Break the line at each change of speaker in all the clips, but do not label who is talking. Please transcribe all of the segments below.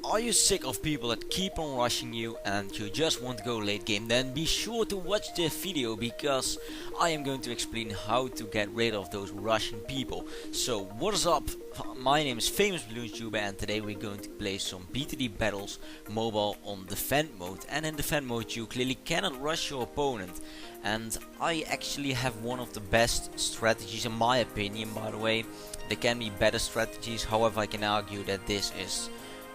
Are you sick of people that keep on rushing you and you just want to go late game? Then be sure to watch this video because I am going to explain how to get rid of those rushing people. So what is up? My name is Famous Bloons and today we're going to play some BTD battles mobile on defend mode. And in defend mode you clearly cannot rush your opponent. And I actually have one of the best strategies in my opinion, by the way. There can be better strategies, however I can argue that this is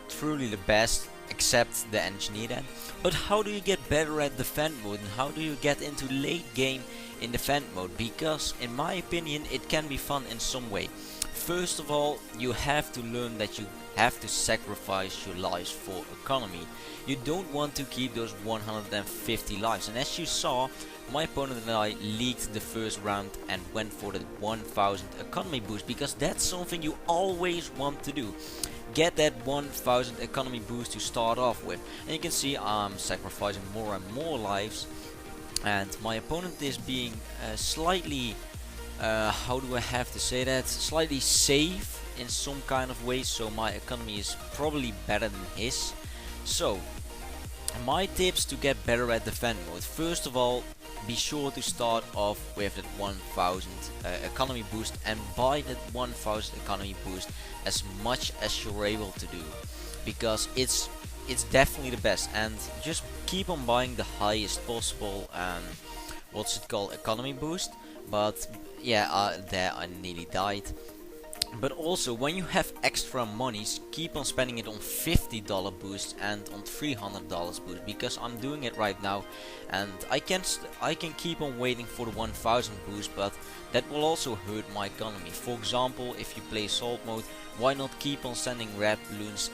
truly the best, except the engineer then. But how do you get better at defend mode and how do you get into late game in defend mode? Because in my opinion it can be fun in some way. First of all, you have to learn that you have to sacrifice your lives for economy. You don't want to keep those 150 lives, and as you saw, my opponent and I leaked the first round and went for the 1000 economy boost, because that's something you always want to do. Get that 1000 economy boost to start off with, and you can see I'm sacrificing more and more lives, and my opponent is being slightly how do I have to say that, slightly safe in some kind of way, so my economy is probably better than his. So my tips to get better at defend mode: first of all, be sure to start off with that 1000 economy boost and buy that 1000 economy boost as much as you're able to do, because it's definitely the best. And just keep on buying the highest possible what's it called, economy boost. But yeah, there I nearly died. But also, when you have extra monies, keep on spending it on $50 boost and on $300 boost, because I'm doing it right now, and I can keep on waiting for the 1000 boost, but that will also hurt my economy. For example, if you play assault mode, why not keep on sending red balloons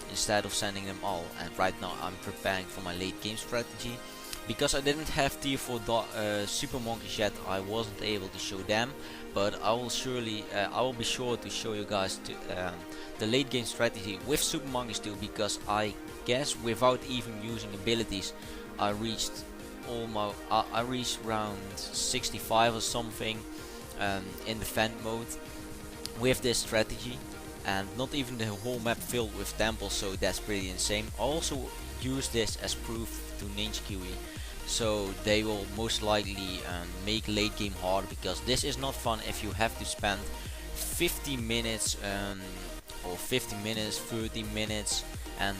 instead of sending them all? And right now I'm preparing for my late game strategy. Because I didn't have tier 4 super monkeys yet, I wasn't able to show them, but I will be sure to show you guys the late game strategy with super monkeys too, because I guess without even using abilities I reached almost I reached round 65 or something in defend mode with this strategy, and not even the whole map filled with temples, so that's pretty insane. I also use this as proof to NinjaKiwi, so they will most likely make late game hard, because this is not fun if you have to spend 50 minutes or 50 minutes, 30 minutes and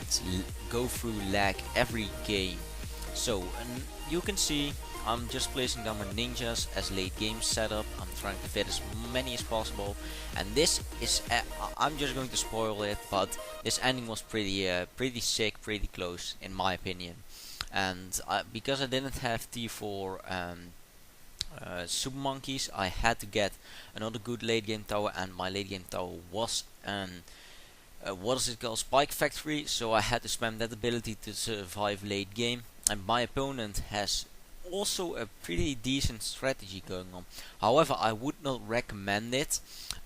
go through lag every game. So you can see I'm just placing down my ninjas as late game setup. I'm trying to fit as many as possible, and this is I'm just going to spoil it, but this ending was pretty sick, pretty close in my opinion. And because I didn't have T4 super monkeys, I had to get another good late game tower, and my late game tower was what is it called, Spike Factory, so I had to spam that ability to survive late game. And my opponent has also a pretty decent strategy going on. However, I would not recommend it.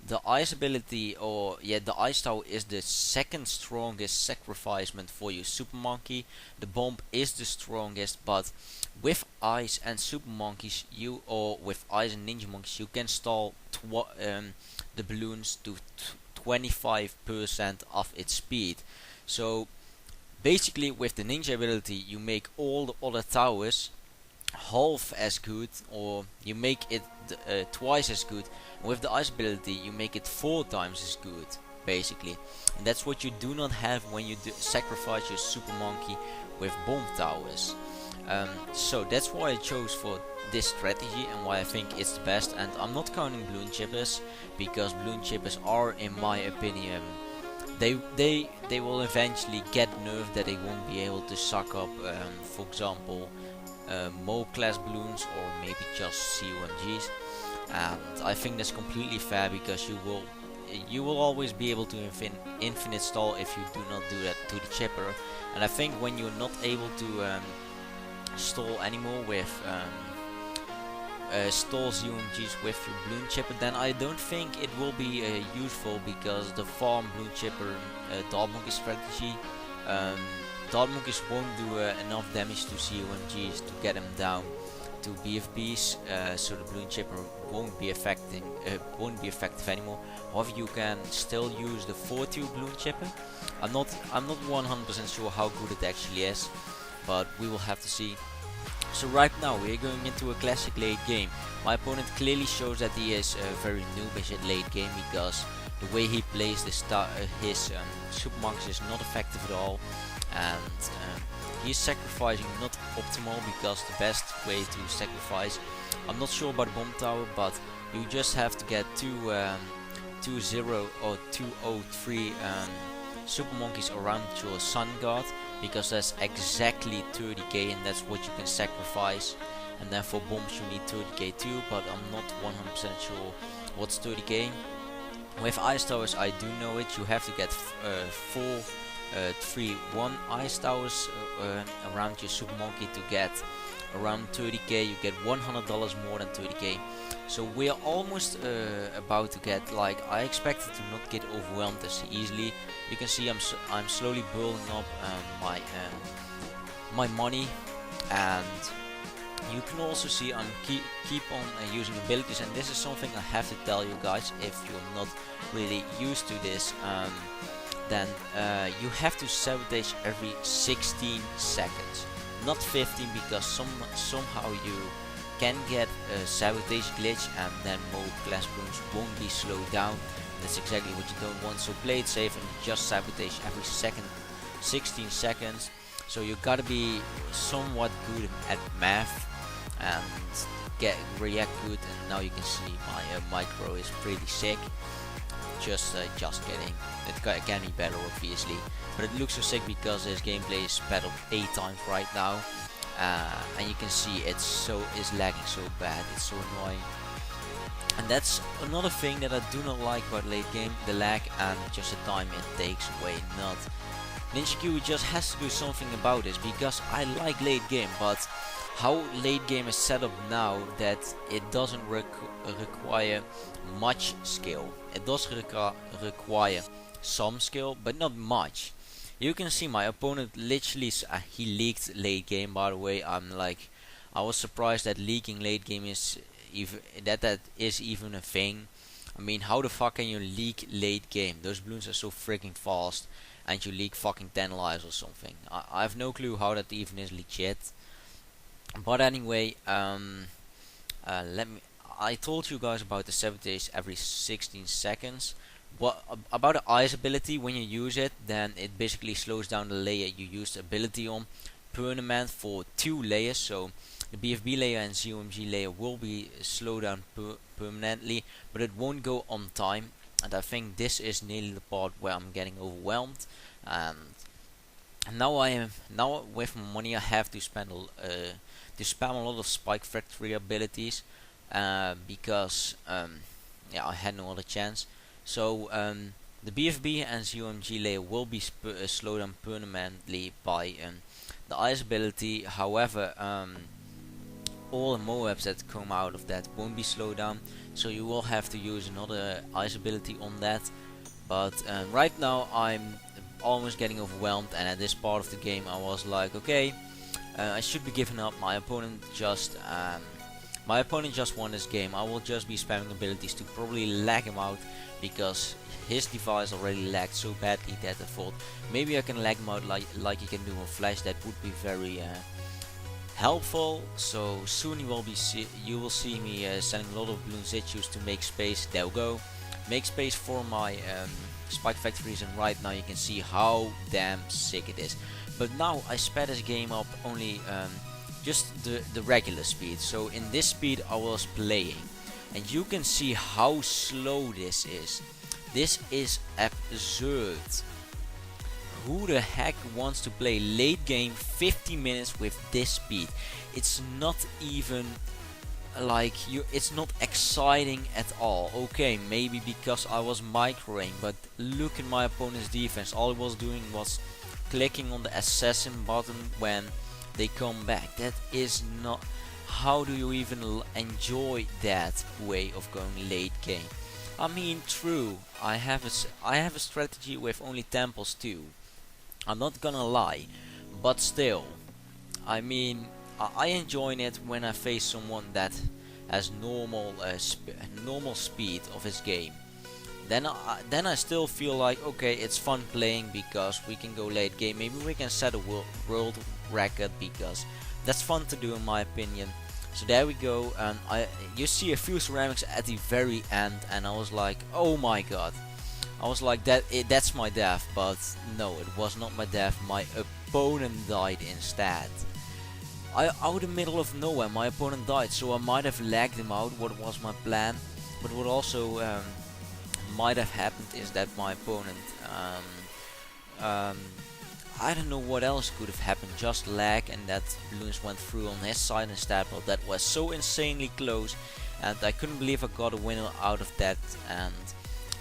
The ice ability, or yeah, the ice tower is the second strongest sacrificement for your super monkey. The bomb is the strongest, but with ice and super monkeys, or with ice and ninja monkeys, you can stall the balloons to 25% of its speed. So basically, with the ninja ability, you make all the other towers half as good, or you make it twice as good. And with the ice ability you make it 4 times as good, basically. And that's what you do not have when you sacrifice your super monkey with bomb towers. So that's why I chose for this strategy and why I think it's the best. And I'm not counting balloon chippers, because balloon chippers are, in my opinion, they will eventually get nerfed, that they won't be able to suck up for example mob class balloons or maybe just COMGs. And I think that's completely fair, because you will always be able to infinite stall if you do not do that to the chipper. And I think when you're not able to stall anymore with stall COMGs with your balloon chipper, then I don't think it will be useful, because the farm balloon chipper dart monkey strategy, dart monkeys won't do enough damage to COMGs to get them down to BFBs, so the balloon chipper won't be effective anymore. However, you can still use the 4-tier balloon chipper, I'm not 100% sure how good it actually is, but we will have to see. So right now we are going into a classic late game. My opponent clearly shows that he is very noobish at late game, because the way he plays his super monks is not effective at all, and he's sacrificing not optimal, because the best way to sacrifice, I'm not sure about the bomb tower, but you just have to get 2-0 or 203 super monkeys around your sun god, because that's exactly 30k, and that's what you can sacrifice. And then for bombs you need 30k too, but I'm not 100% sure what's 30k. With ice towers I do know it. You have to get 1 ice towers around your super monkey to get around 30k. You get $100 more than 30k. So we are almost about to get, like, I expected to not get overwhelmed as easily. You can see I'm slowly building up my money, and you can also see I'm keep on using abilities. And this is something I have to tell you guys, if you're not really used to this, then you have to sabotage every 16 seconds, not 15, because somehow you can get a sabotage glitch, and then more glass balloons won't be slowed down. That's exactly what you don't want. So play it safe and just sabotage every 16 seconds. So you gotta be somewhat good at math and react good. And now you can see my micro is pretty sick. Just kidding. It can be better, obviously, but it looks so sick because this gameplay is sped up 8 times right now. And you can see it's lagging so bad. It's so annoying. And that's another thing that I do not like about late game, the lag and just the time it takes away. Not NinjaKiwi just has to do something about this, because I like late game, but how late game is set up now, that it doesn't require much skill. It does require some skill, but not much. You can see my opponent literally he leaked late game. By the way, I was surprised that leaking late game is that is even a thing. I mean, how the fuck can you leak late game? Those balloons are so freaking fast, and you leak fucking 10 lives or something. I have no clue how that even is legit. But anyway, I told you guys about the sabotage every 16 seconds. What about the ice ability? When you use it, then it basically slows down the layer you used the ability on permanent for 2 layers. So the BFB layer and ZOMG layer will be slowed down permanently, but it won't go on time. And I think this is nearly the part where I'm getting overwhelmed. And now with my money I have to spam a lot of Spike Factory abilities, because yeah, I had no other chance. So the BFB and ZOMG layer will be slowed down permanently by the ice ability. However, all the Moabs that come out of that won't be slowed down, so you will have to use another ice ability on that. But right now I'm almost getting overwhelmed, and at this part of the game I was like, okay, I should be giving up. My opponent just won this game. I will just be spamming abilities to probably lag him out, because his device already lagged so badly that I thought maybe I can lag him out like you can do on Flash. That would be very helpful. So soon you will see me sending a lot of balloon issues to make space. There we go. Make space for my Spike Factories, and right now you can see how damn sick it is. But now I sped this game up only just the regular speed. So in this speed I was playing, and you can see how slow this is. This is absurd. Who the heck wants to play late game 50 minutes with this speed? It's not even like it's not exciting at all. Okay, maybe because I was microing, but look at my opponent's defense. All he was doing was clicking on the assassin button when they come back. That is not. How do you even enjoy that way of going late game? I mean, true, I have a strategy with only temples too. I'm not gonna lie, but still, I mean, I enjoy it when I face someone that has normal speed of his game. then I still feel like, okay, it's fun playing because we can go late game. Maybe we can set a world record because that's fun to do in my opinion. So there we go, and you see a few ceramics at the very end, and I was like, oh my god. I was like, that's my death, but no, it was not my death. My opponent died instead. Out of the middle of nowhere, my opponent died, so I might have lagged him out. What was my plan? But what also might have happened is that my opponent, I don't know what else could have happened, just lag, and that Bloons went through on his side instead. But that was so insanely close, and I couldn't believe I got a winner out of that, and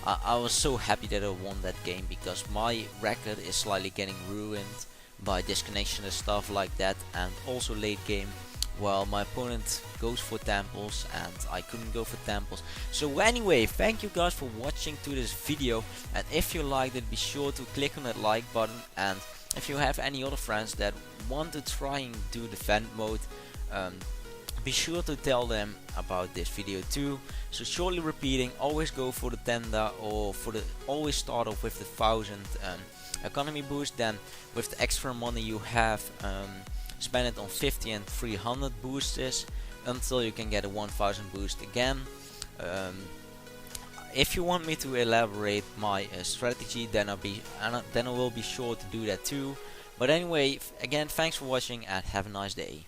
I was so happy that I won that game, because my record is slightly getting ruined by disconnection and stuff like that, and also late game. Well, my opponent goes for temples and I couldn't go for temples. So anyway, thank you guys for watching to this video, and if you liked it, be sure to click on that like button, and if you have any other friends that want to try and do the vent mode, be sure to tell them about this video too. So shortly repeating, always go for the tender, or always start off with the 1000 economy boost, then with the extra money you have, spend it on 50 and 300 boosters until you can get a 1000 boost again. If you want me to elaborate my strategy, then I will be sure to do that too. But anyway, again, thanks for watching and have a nice day.